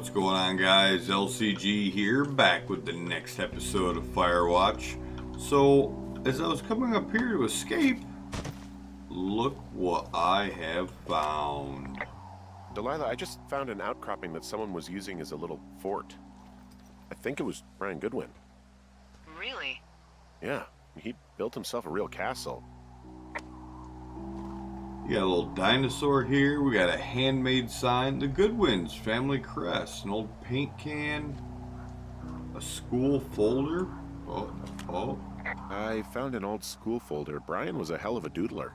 What's going on, guys? LCG here, back with the next episode of FireWatch. So, as I was coming up here to escape, look what I have found. Delilah, I just found an outcropping that someone was using as a little fort. I think it was Brian Goodwin. Really? Yeah, he built himself a real castle. We got a little dinosaur here. We got a handmade sign. The Goodwins family crest. An old paint can. A school folder. Oh. I found an old school folder. Brian was a hell of a doodler.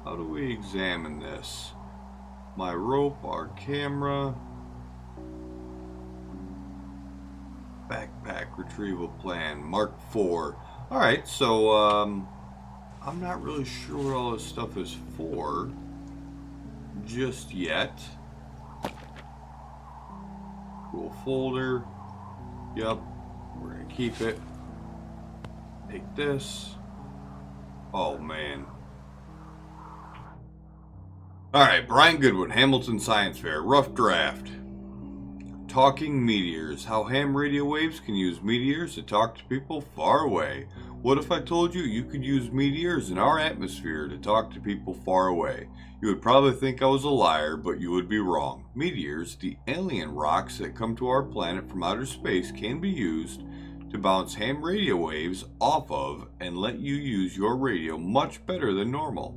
How do we examine this? My rope, our camera. Backpack retrieval plan, Mark IV. Alright, so, I'm not really sure what all this stuff is for just yet. Cool folder. Yep, we're gonna keep it. Take this. Oh, man. Alright, Brian Goodwin, Hamilton Science Fair, rough draft. Talking meteors. How ham radio waves can use meteors to talk to people far away. What if I told you you could use meteors in our atmosphere to talk to people far away? You would probably think I was a liar, but you would be wrong. Meteors, the alien rocks that come to our planet from outer space, can be used to bounce ham radio waves off of and let you use your radio much better than normal.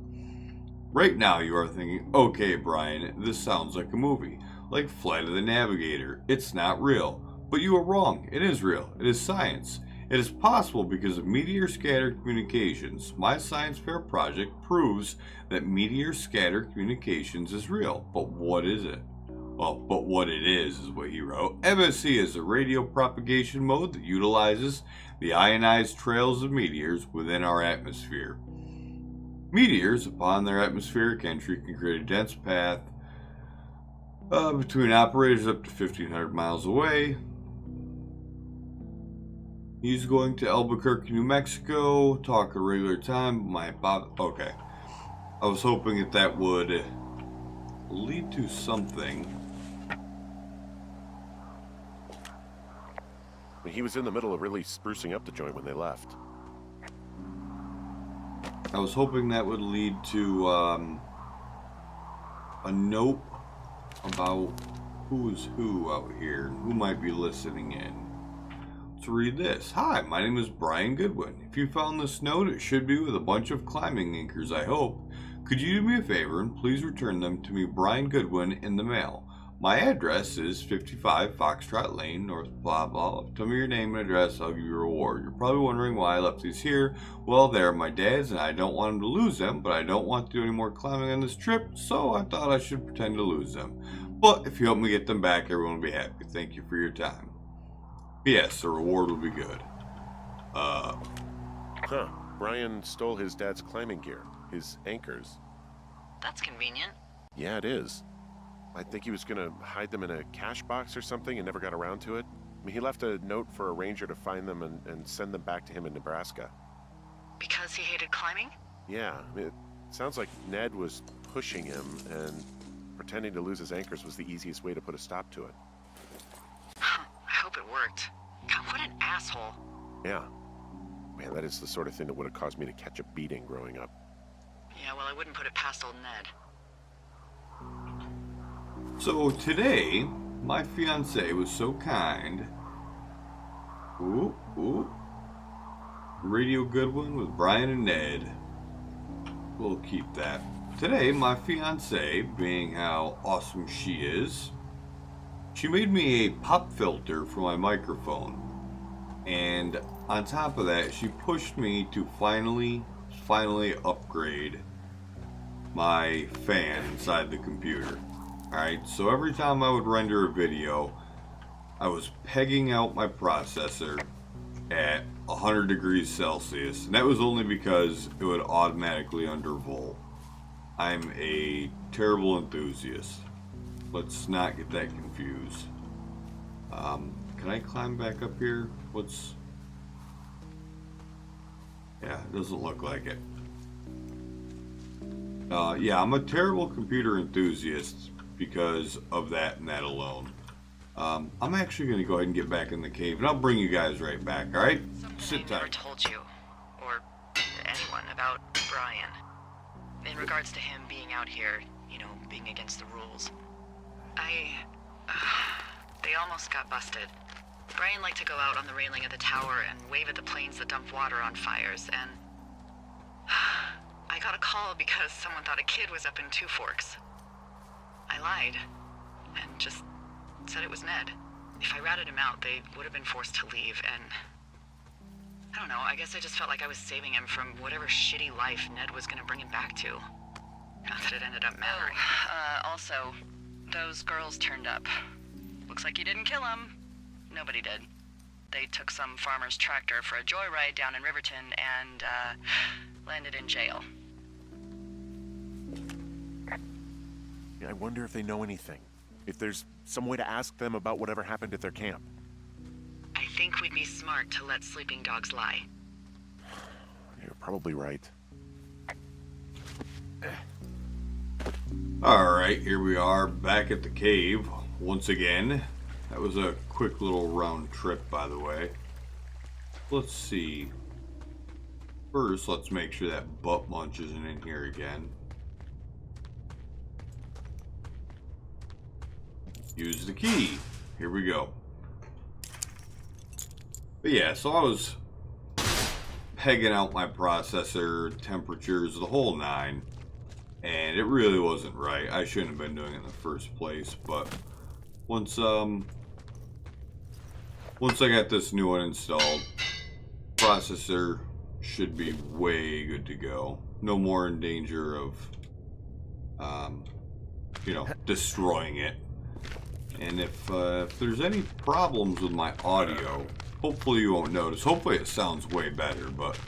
Right now you are thinking, okay Brian, this sounds like a movie. Like Flight of the Navigator. It's not real. But you are wrong. It is real. It is science. It is possible because of meteor scattered communications. My science fair project proves that meteor scattered communications is real. But what is it? Well, but what it is what he wrote. MSC is a radio propagation mode that utilizes the ionized trails of meteors within our atmosphere. Meteors, upon their atmospheric entry, can create a dense path between operators up to 1,500 miles away. He's going to Albuquerque, New Mexico. Talk a regular time. Okay. I was hoping that would lead to something. He was in the middle of really sprucing up the joint when they left. I was hoping that would lead to a note about who's who out here and who might be listening in. Let's read this. Hi, my name is Brian Goodwin. If you found this note, it should be with a bunch of climbing anchors, I hope. Could you do me a favor and please return them to me, Brian Goodwin, in the mail? My address is 55 Foxtrot Lane, North blah blah. Tell me your name and address, I'll give you a reward. You're probably wondering why I left these here. Well, they're my dad's and I don't want him to lose them, but I don't want to do any more climbing on this trip, so I thought I should pretend to lose them. But if you help me get them back, everyone will be happy. Thank you for your time. Yes, the reward will be good. Brian stole his dad's climbing gear, his anchors. That's convenient. Yeah, it is. I think he was gonna hide them in a cash box or something and never got around to it. I mean, he left a note for a ranger to find them and send them back to him in Nebraska. Because he hated climbing? Yeah, it sounds like Ned was pushing him, and pretending to lose his anchors was the easiest way to put a stop to it. I hope it worked. God, what an asshole. Yeah. Man, that is the sort of thing that would have caused me to catch a beating growing up. Yeah, well, I wouldn't put it past old Ned. So today, my fiance was so kind. Radio Goodwin with Brian and Ned. We'll keep that. Today, my fiance, being how awesome she is, she made me a pop filter for my microphone. And on top of that, she pushed me to finally upgrade my fan inside the computer. Alright, so every time I would render a video, I was pegging out my processor at 100 degrees Celsius, and that was only because it would automatically undervolt. I'm a terrible enthusiast. Let's not get that confused. Can I climb back up here? Yeah, it doesn't look like it. Yeah, I'm a terrible computer enthusiast because of that and that alone. I'm actually going to go ahead and get back in the cave, and I'll bring you guys right back, alright? Something Sit I never tight. told you, or anyone, about Brian. In regards to him being out here, you know, being against the rules. They almost got busted. Brian liked to go out on the railing of the tower and wave at the planes that dump water on fires, and... I got a call because someone thought a kid was up in Two Forks. I lied, and just said it was Ned. If I ratted him out, they would have been forced to leave, and... I don't know, I guess I just felt like I was saving him from whatever shitty life Ned was gonna bring him back to. Not that it ended up mattering. Also, those girls turned up. Looks like you didn't kill them. Nobody did. They took some farmer's tractor for a joyride down in Riverton and, landed in jail. I wonder if they know anything. If there's some way to ask them about whatever happened at their camp. I think we'd be smart to let sleeping dogs lie. You're probably right. Alright, here we are back at the cave once again. That was a quick little round trip, by the way. Let's see. First, let's make sure that butt munch isn't in here again. Use the key. Here we go. But yeah, so I was pegging out my processor, temperatures, the whole nine. And it really wasn't right. I shouldn't have been doing it in the first place, but once I got this new one installed, processor should be way good to go. No more in danger of destroying it. And if there's any problems with my audio, hopefully you won't notice. Hopefully it sounds way better, but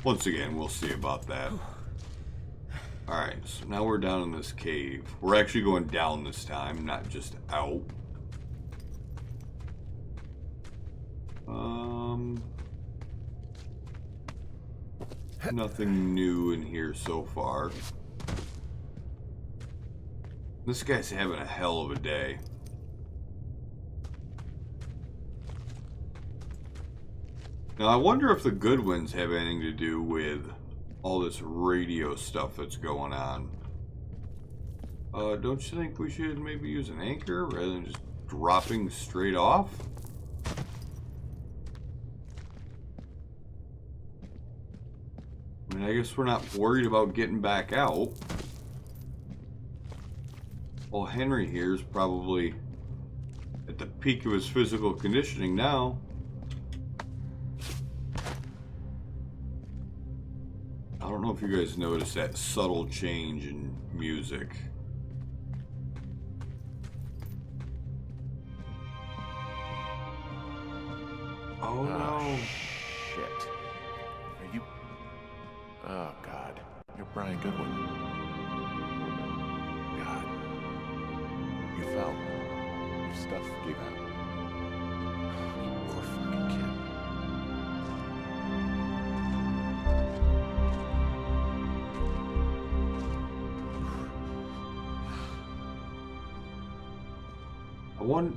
once again, we'll see about that. Alright, so now we're down in this cave. We're actually going down this time, not just out. Nothing new in here so far. This guy's having a hell of a day. Now, I wonder if the Goodwins have anything to do with all this radio stuff that's going on. Don't you think we should maybe use an anchor rather than just dropping straight off? I mean, I guess we're not worried about getting back out. Well, Henry here is probably at the peak of his physical conditioning now. I don't know if you guys noticed that subtle change in music. Oh no. Shit. Are you... Oh, God. You're Brian Goodwin. God. You fell. Your stuff gave out. You poor fucking kid.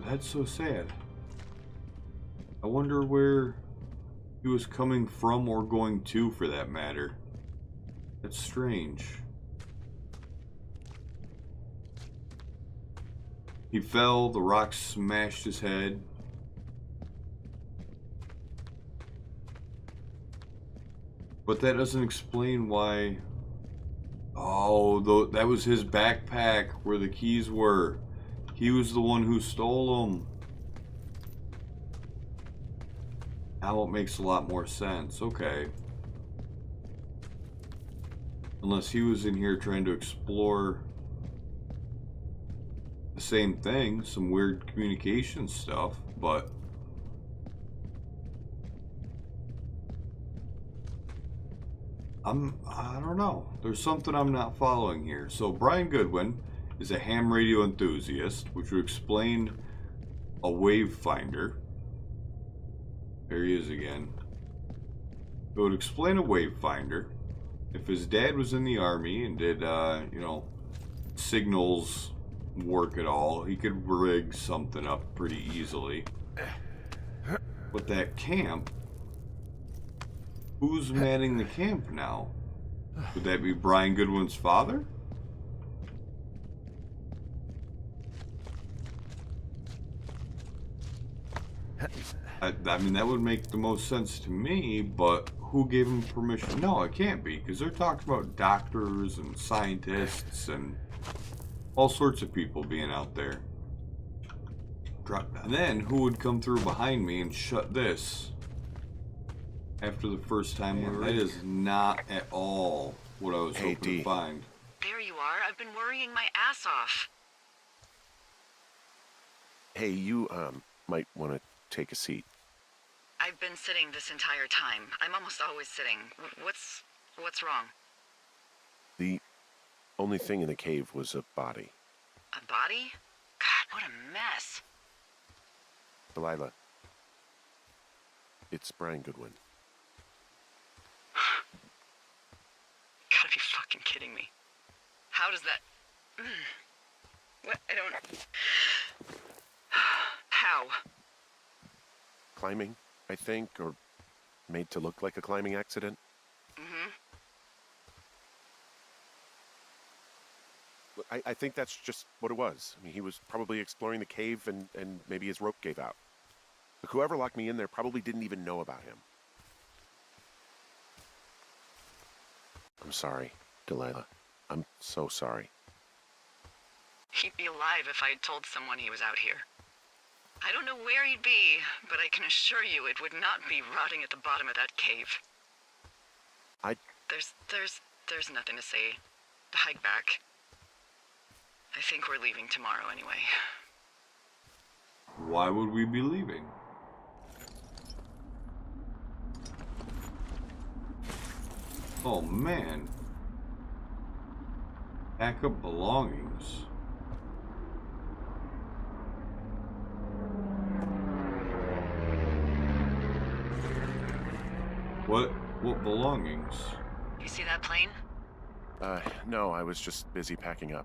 That's so sad. I wonder where he was coming from or going to, for that matter. That's strange. He fell, the rock smashed his head. But that doesn't explain why... Oh, that was his backpack where the keys were. He was the one who stole them. Now it makes a lot more sense. Okay. Unless he was in here trying to explore the same thing, some weird communication stuff, but I don't know. There's something I'm not following here. So Brian Goodwin is a ham radio enthusiast, which would explain a wave finder. There he is again. It would explain a wave finder. If his dad was in the army and did, signals work at all, he could rig something up pretty easily. But that camp, who's manning the camp now? Would that be Brian Goodwin's father? I mean, that would make the most sense to me, but who gave him permission? No, it can't be, because they're talking about doctors and scientists and all sorts of people being out there. And then, who would come through behind me and shut this after the first time? That is not at all what I was hoping to find. There you are. I've been worrying my ass off. Hey, you, might want to take a seat. I've been sitting this entire time. I'm almost always sitting. What's wrong? The only thing in the cave was a body. A body? God, what a mess. Delilah. It's Brian Goodwin. Gotta be fucking kidding me. How does that... What? I don't... How? Climbing, I think, or made to look like a climbing accident. Mm-hmm. I think that's just what it was. I mean, he was probably exploring the cave and maybe his rope gave out. But whoever locked me in there probably didn't even know about him. I'm sorry, Delilah. I'm so sorry. He'd be alive if I had told someone he was out here. I don't know where he'd be, but I can assure you it would not be rotting at the bottom of that cave. There's nothing to say. Hike back. I think we're leaving tomorrow anyway. Why would we be leaving? Oh man. Pack up belongings. What belongings? You see that plane? No, I was just busy packing up.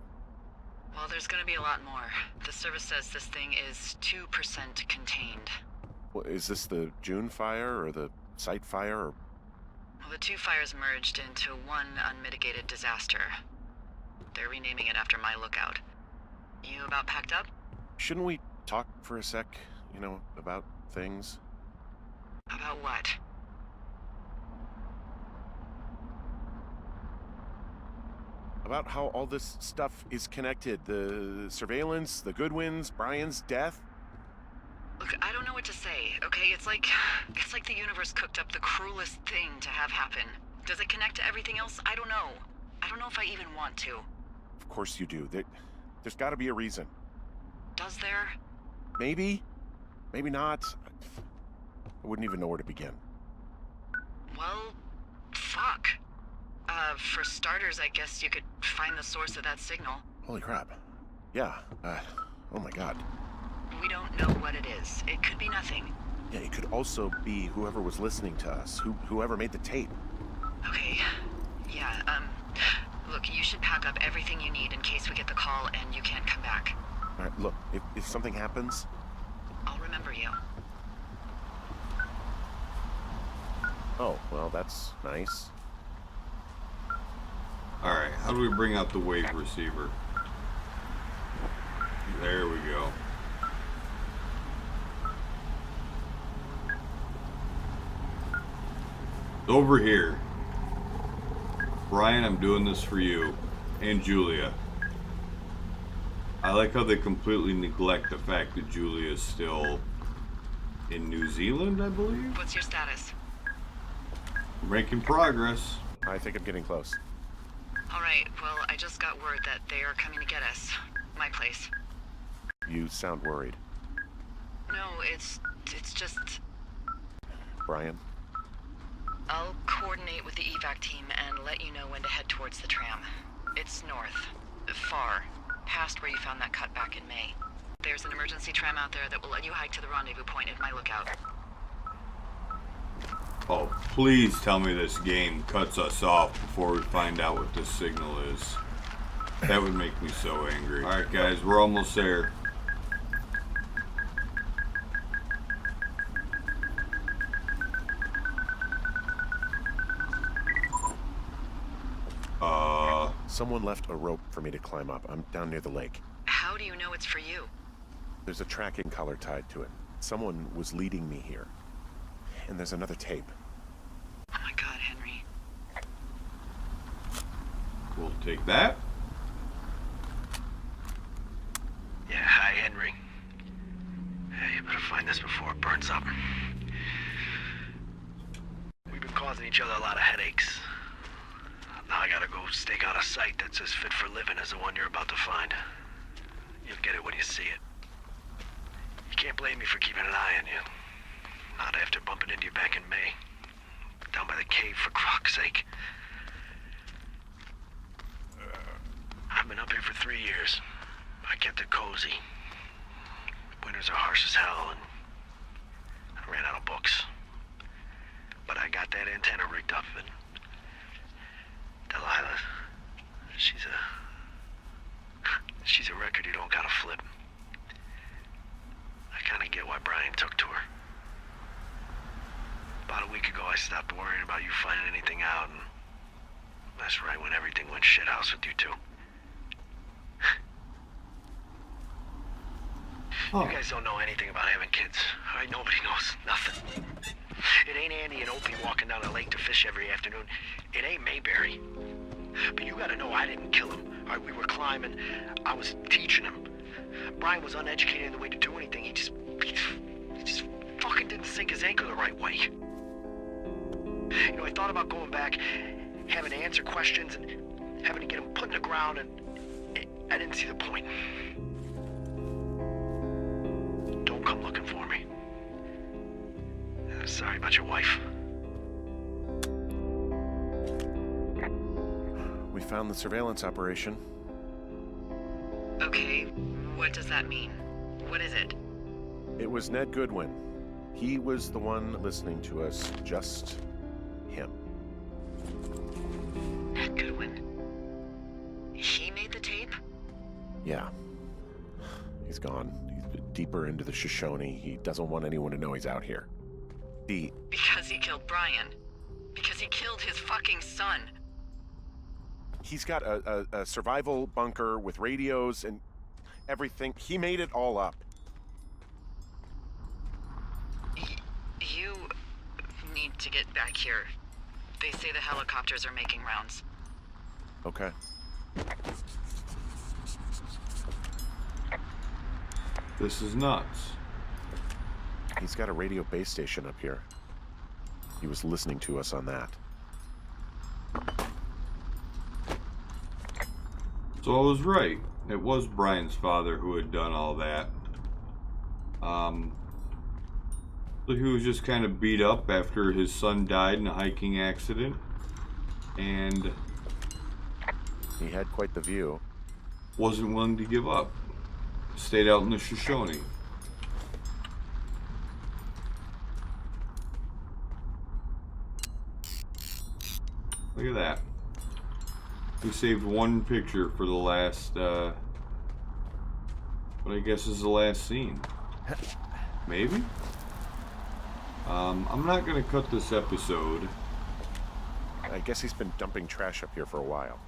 Well, there's gonna be a lot more. The service says this thing is 2% contained. Well, is this the June fire or the site fire? Or... Well, the two fires merged into one unmitigated disaster. They're renaming it after my lookout. You about packed up? Shouldn't we talk for a sec, about things? About what? About how all this stuff is connected. The surveillance, the Goodwins, Brian's death. Look, I don't know what to say, okay? It's like the universe cooked up the cruelest thing to have happen. Does it connect to everything else? I don't know. I don't know if I even want to. Of course you do. There's got to be a reason. Does there? Maybe. Maybe not. I wouldn't even know where to begin. Well, fuck. For starters, I guess you could find the source of that signal. Holy crap. Yeah, oh my god. We don't know what it is. It could be nothing. Yeah, it could also be whoever was listening to us, whoever made the tape. Okay. Yeah, look, you should pack up everything you need in case we get the call and you can't come back. All right, look, if something happens... I'll remember you. Oh, well, that's nice. Alright, how do we bring out the wave receiver? There we go. Over here. Brian, I'm doing this for you. And Julia. I like how they completely neglect the fact that Julia is still in New Zealand, I believe? What's your status? We're making progress. I think I'm getting close. Alright, well, I just got word that they are coming to get us. My place. You sound worried. No, it's just... Brian? I'll coordinate with the evac team and let you know when to head towards the tram. It's north. Far. Past where you found that cut back in May. There's an emergency tram out there that will let you hike to the rendezvous point at my lookout. Oh, please tell me this game cuts us off before we find out what this signal is. That would make me so angry. Alright guys, we're almost there. Someone left a rope for me to climb up. I'm down near the lake. How do you know it's for you? There's a tracking collar tied to it. Someone was leading me here. And there's another tape. Oh my God, Henry. We'll take that. Yeah, hi, Henry. Hey, you better find this before it burns up. We've been causing each other a lot of headaches. Now I gotta go stake out a site that's as fit for living as the one you're about to find. You'll get it when you see it. You can't blame me for keeping an eye on you. Not after bumping into you back in May. Down by the cave, for croc's sake. I've been up here for 3 years. I kept it cozy. Winters are harsh as hell, and I ran out of books. But I got that antenna rigged up, and Delilah, she's a record you don't gotta flip. I kinda get why Brian took to her. About a week ago, I stopped worrying about you finding anything out, and that's right when everything went shithouse with you two. Oh. You guys don't know anything about having kids. All right, nobody knows nothing. It ain't Andy and Opie walking down the lake to fish every afternoon. It ain't Mayberry. But you gotta know I didn't kill him. All right, we were climbing. I was teaching him. Brian was uneducated in the way to do anything. He just fucking didn't sink his anchor the right way. You know, I thought about going back, having to answer questions, and having to get him put in the ground, and I didn't see the point. Don't come looking for me. Sorry about your wife. We found the surveillance operation. Okay, what does that mean? What is it? It was Ned Goodwin. He was the one listening to us, just him. Ned Goodwin. He made the tape? Yeah. He's gone. He's deeper into the Shoshone. He doesn't want anyone to know he's out here. Because he killed Brian. Because he killed his fucking son. He's got a survival bunker with radios and everything. He made it all up. You need to get back here. They say the helicopters are making rounds. Okay. This is nuts. He's got a radio base station up here. He was listening to us on that. So I was right. It was Brian's father who had done all that. So he was just kind of beat up after his son died in a hiking accident. And He had quite the view. wasn't willing to give up. Stayed out in the Shoshone. Look at that. We saved one picture for the last, what I guess is the last scene. Maybe? I'm not going to cut this episode. I guess he's been dumping trash up here for a while.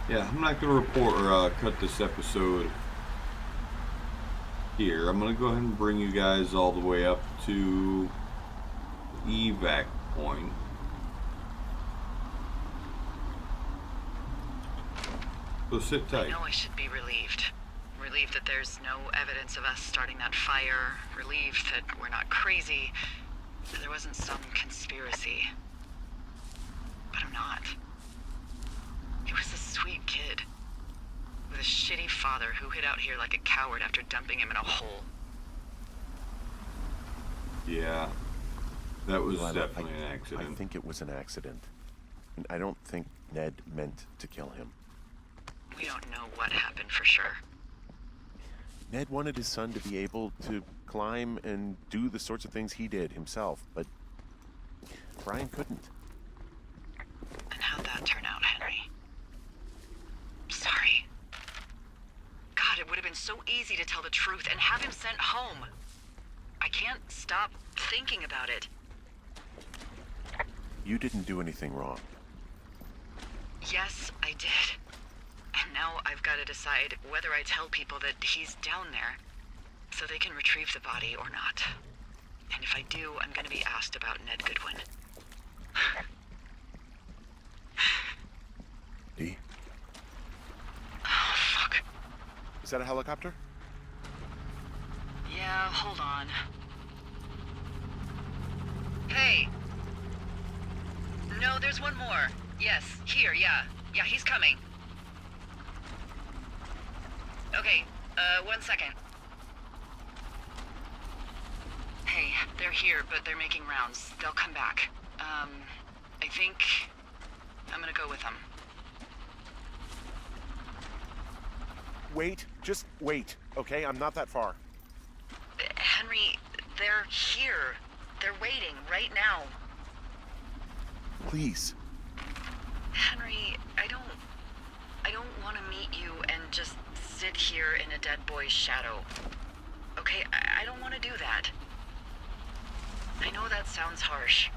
Yeah, I'm not going to report or cut this episode here. I'm going to go ahead and bring you guys all the way up to the evac point. So sit tight. I know I should be relieved. Relieved that there's no evidence of us starting that fire. Relieved that we're not crazy. That there wasn't some conspiracy. But I'm not. He was a sweet kid. With a shitty father who hid out here like a coward after dumping him in a hole. Yeah. That was Well, definitely an accident. I think it was an accident. And I don't think Ned meant to kill him. We don't know what happened for sure. Ned wanted his son to be able to climb and do the sorts of things he did himself, but Brian couldn't. And how'd that turn out, Henry? Sorry. God, it would have been so easy to tell the truth and have him sent home. I can't stop thinking about it. You didn't do anything wrong. Yes, I did. And now I've got to decide whether I tell people that he's down there so they can retrieve the body or not. And if I do, I'm going to be asked about Ned Goodwin. Dee? Oh, fuck. Is that a helicopter? Yeah, hold on. Hey! No, there's one more. Yes, here, yeah. Yeah, he's coming. Okay, 1 second. Hey, they're here, but they're making rounds. They'll come back. I think I'm gonna go with them. Wait, just wait, okay? I'm not that far. Henry, they're here. They're waiting right now. Please. Henry, I don't want to meet you and just sit here in a dead boy's shadow. Okay, I don't want to do that. I know that sounds harsh.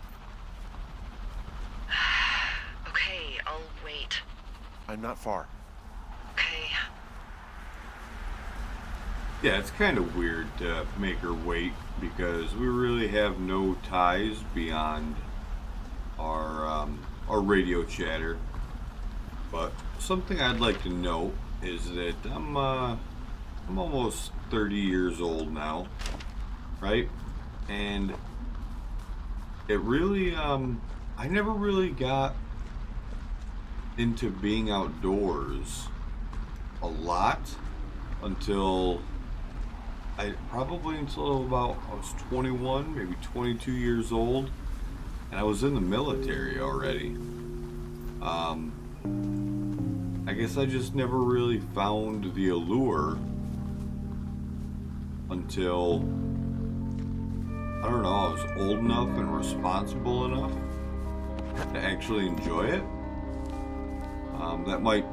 Okay, I'll wait. I'm not far. Okay. Yeah, it's kind of weird to make her wait because we really have no ties beyond our radio chatter. But something I'd like to note is that I'm almost 30 years old now, right? And it really I never really got into being outdoors a lot until about I was 21, maybe 22 years old, and I was in the military already. I guess I just never really found the allure until, I don't know, I was old enough and responsible enough to actually enjoy it. That might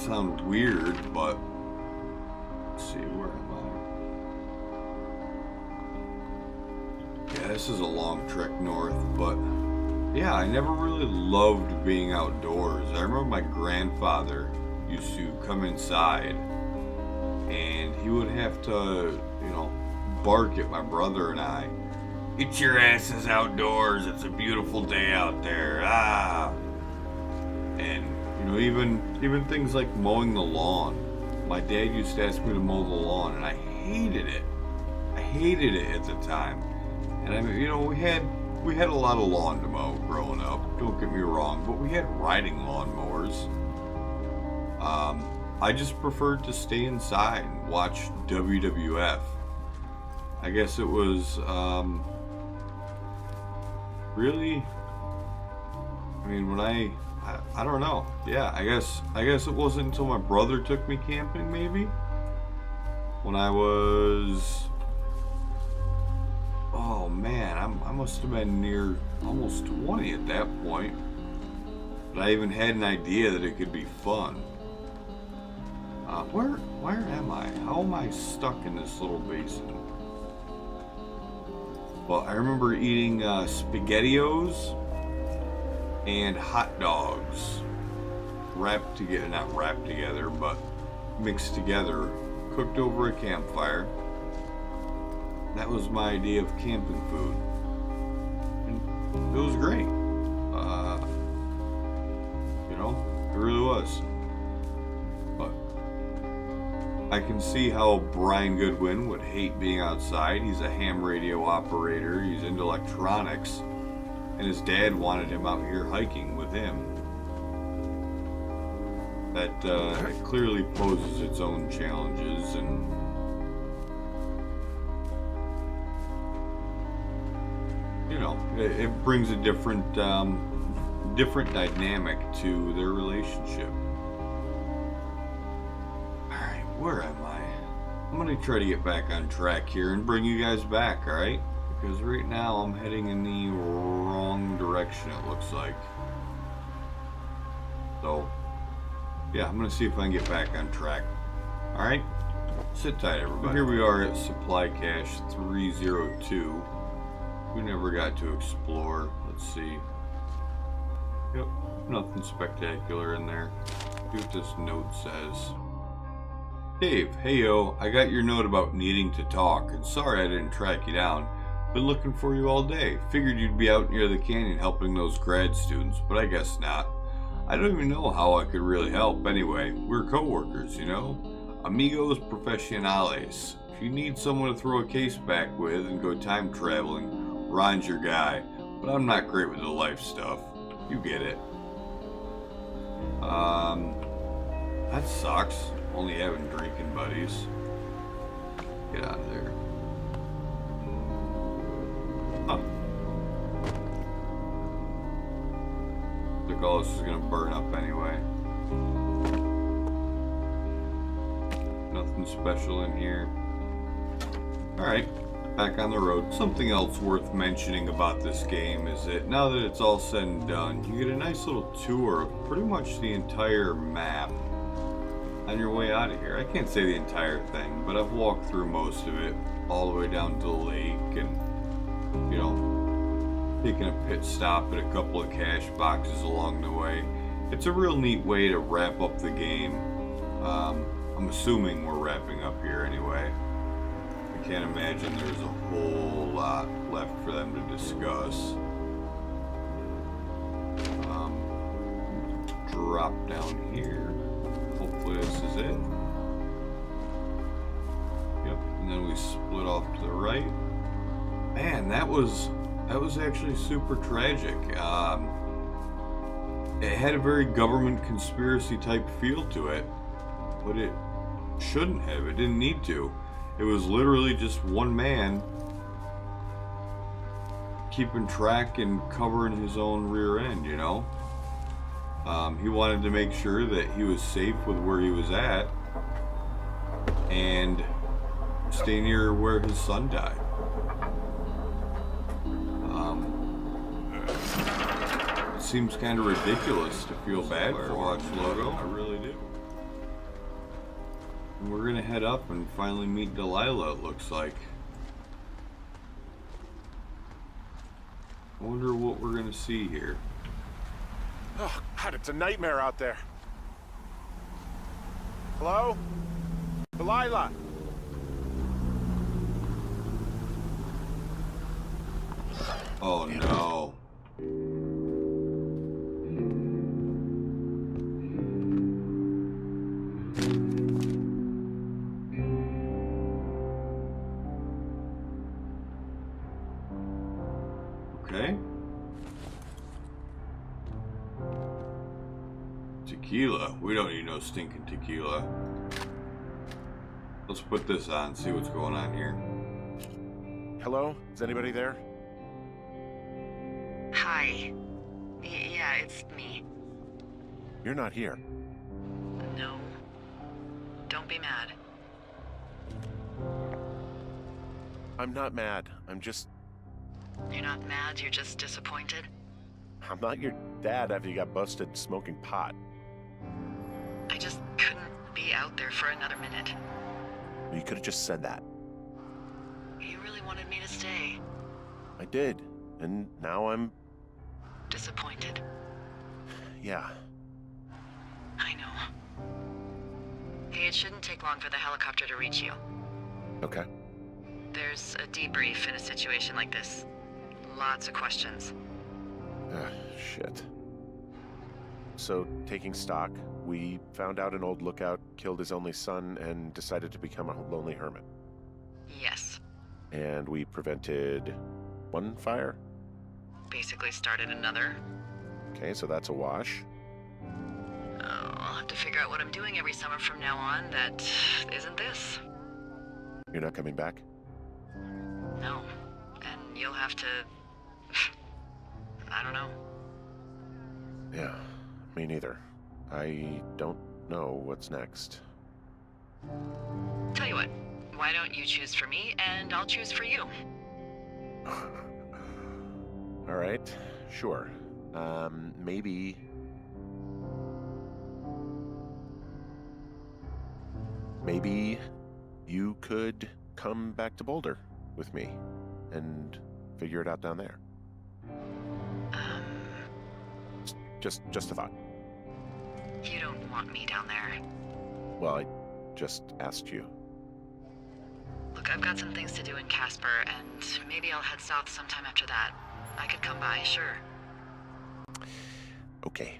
sound weird, but let's see, where am I? Yeah, this is a long trek north, but yeah, I never really loved being outdoors. I remember my grandfather used to come inside and he would have to, bark at my brother and I. Get your asses outdoors. It's a beautiful day out there. And, even things like mowing the lawn. My dad used to ask me to mow the lawn and I hated it. I hated it at the time. And I mean, we had a lot of lawn to mow growing up, don't get me wrong, but we had riding lawnmowers. I just preferred to stay inside and watch WWF. I guess it was really, I mean, when I don't know. Yeah, I guess it wasn't until my brother took me camping, maybe, when I was, oh man, I must have been near almost 20 at that point. But I even had an idea that it could be fun. Where am I? How am I stuck in this little basin? Well, I remember eating SpaghettiOs and hot dogs, not wrapped together, but mixed together, cooked over a campfire. That was my idea of camping food. And it was great. It really was. But I can see how Brian Goodwin would hate being outside. He's a ham radio operator. He's into electronics. And his dad wanted him out here hiking with him. That clearly poses its own challenges, and it brings a different dynamic to their relationship. Alright, where am I? I'm gonna try to get back on track here and bring you guys back, alright? Because right now I'm heading in the wrong direction, it looks like. So, yeah, I'm gonna see if I can get back on track. Alright? Sit tight, everybody. Here we are at supply cache 302. We never got to explore. Let's see. Yep, nothing spectacular in there. See what this note says. Dave, hey yo, I got your note about needing to talk, and sorry I didn't track you down. Been looking for you all day. Figured you'd be out near the canyon helping those grad students, but I guess not. I don't even know how I could really help anyway. We're co-workers, you know? Amigos profesionales. If you need someone to throw a case back with and go time traveling, Ron's your guy. But I'm not great with the life stuff. You get it. That sucks. Only having drinking buddies. Get out of there. Huh. Look, all this is gonna burn up anyway. Nothing special in here. Alright, back on the road. Something else worth mentioning about this game is that now that it's all said and done, you get a nice little tour of pretty much the entire map on your way out of here. I can't say the entire thing, but I've walked through most of it, all the way down to the lake, and, you know, taking a pit stop at a couple of cache boxes along the way. It's a real neat way to wrap up the game. I'm assuming we're wrapping up here anyway. I can't imagine there's a whole lot left for them to discuss. Drop down here. Hopefully this is it. Yep, and then we split off to the right. Man, that was actually super tragic. It had a very government conspiracy type feel to it, but it shouldn't have. It didn't need to. It was literally just one man keeping track and covering his own rear end, you know? He wanted to make sure that he was safe with where he was at and stay near where his son died. It seems kind of ridiculous to feel bad for FireWatch logo. I really do. And we're gonna head up and finally meet Delilah, it looks like. I wonder what we're gonna see here. Oh, God, it's a nightmare out there. Hello? Delilah? Oh no. Okay. Tequila. We don't need no stinking tequila. Let's put this on, see what's going on here. Hello? Is anybody there? Hi. Yeah, it's me. You're not here. No. Don't be mad. I'm not mad. You're not mad, you're just disappointed? I'm not your dad after you got busted smoking pot. I just couldn't be out there for another minute. You could have just said that. You really wanted me to stay. I did. And now I'm... Disappointed. Yeah. I know. Hey, it shouldn't take long for the helicopter to reach you. Okay. There's a debrief in a situation like this. Lots of questions. Shit. So, taking stock, we found out an old lookout killed his only son and decided to become a lonely hermit. Yes. And we prevented one fire? Basically started another. Okay, so that's a wash. Oh, I'll have to figure out what I'm doing every summer from now on that isn't this. You're not coming back? No. And you'll have to... I don't know. Yeah, me neither. I don't know what's next. Tell you what, why don't you choose for me, and I'll choose for you? All right, sure. Maybe you could come back to Boulder with me and figure it out down there. Just a thought. You don't want me down there. Well, I just asked you. Look, I've got some things to do in Casper, and maybe I'll head south sometime after that. I could come by, sure. Okay.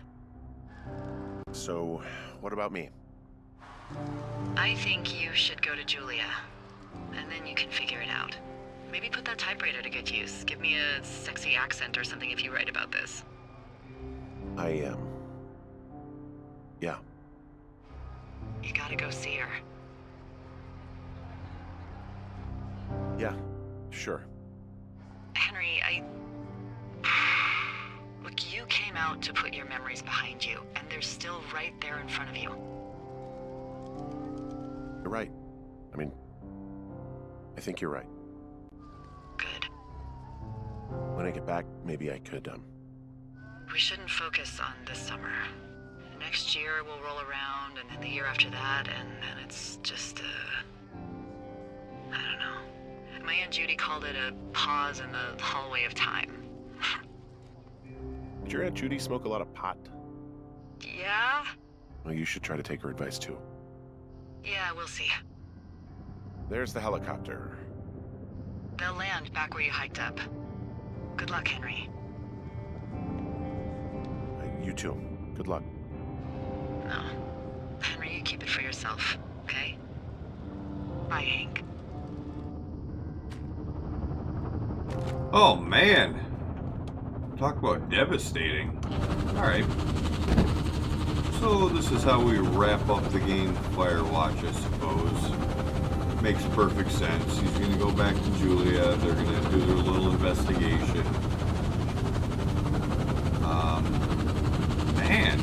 So, what about me? I think you should go to Julia, and then you can figure it out. Maybe put that typewriter to good use. Give me a sexy accent or something if you write about this. Yeah. You gotta go see her. Yeah, sure. Henry, Look, you came out to put your memories behind you, and they're still right there in front of you. You're right. I think you're right. Good. When I get back, maybe I could, We shouldn't focus on this summer. Next year we'll roll around, and then the year after that, and then it's just I don't know. My Aunt Judy called it a pause in the hallway of time. Did your Aunt Judy smoke a lot of pot? Yeah? Well, you should try to take her advice, too. Yeah, we'll see. There's the helicopter. They'll land back where you hiked up. Good luck, Henry. You too. Good luck. No. Henry, you keep it for yourself, okay? Bye, Hank. Oh man! Talk about devastating. Alright. So this is how we wrap up the game FireWatch, I suppose. Makes perfect sense. He's gonna go back to Julia, they're gonna do their little investigation. Man.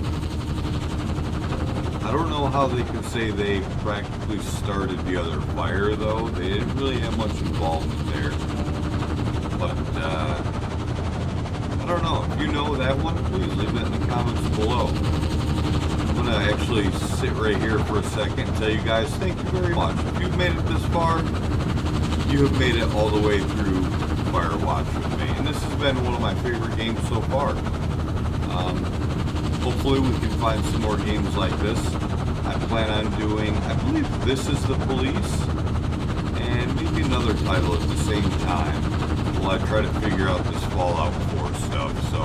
I don't know how they can say they practically started the other fire though. They didn't really have much involvement there. But, I don't know. If you know that one, please leave it in the comments below. I'm going to actually sit right here for a second and tell you guys thank you very much. If you've made it this far, you have made it all the way through FireWatch with me. And this has been one of my favorite games so far. Hopefully we can find some more games like this. I plan on doing, I believe this is the police, and maybe another title at the same time while I try to figure out this Fallout 4 stuff. So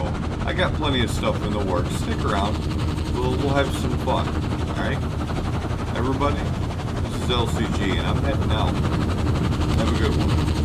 I got plenty of stuff in the works. Stick around. We'll have some fun. Alright? Everybody, this is LCG and I'm heading out. Have a good one.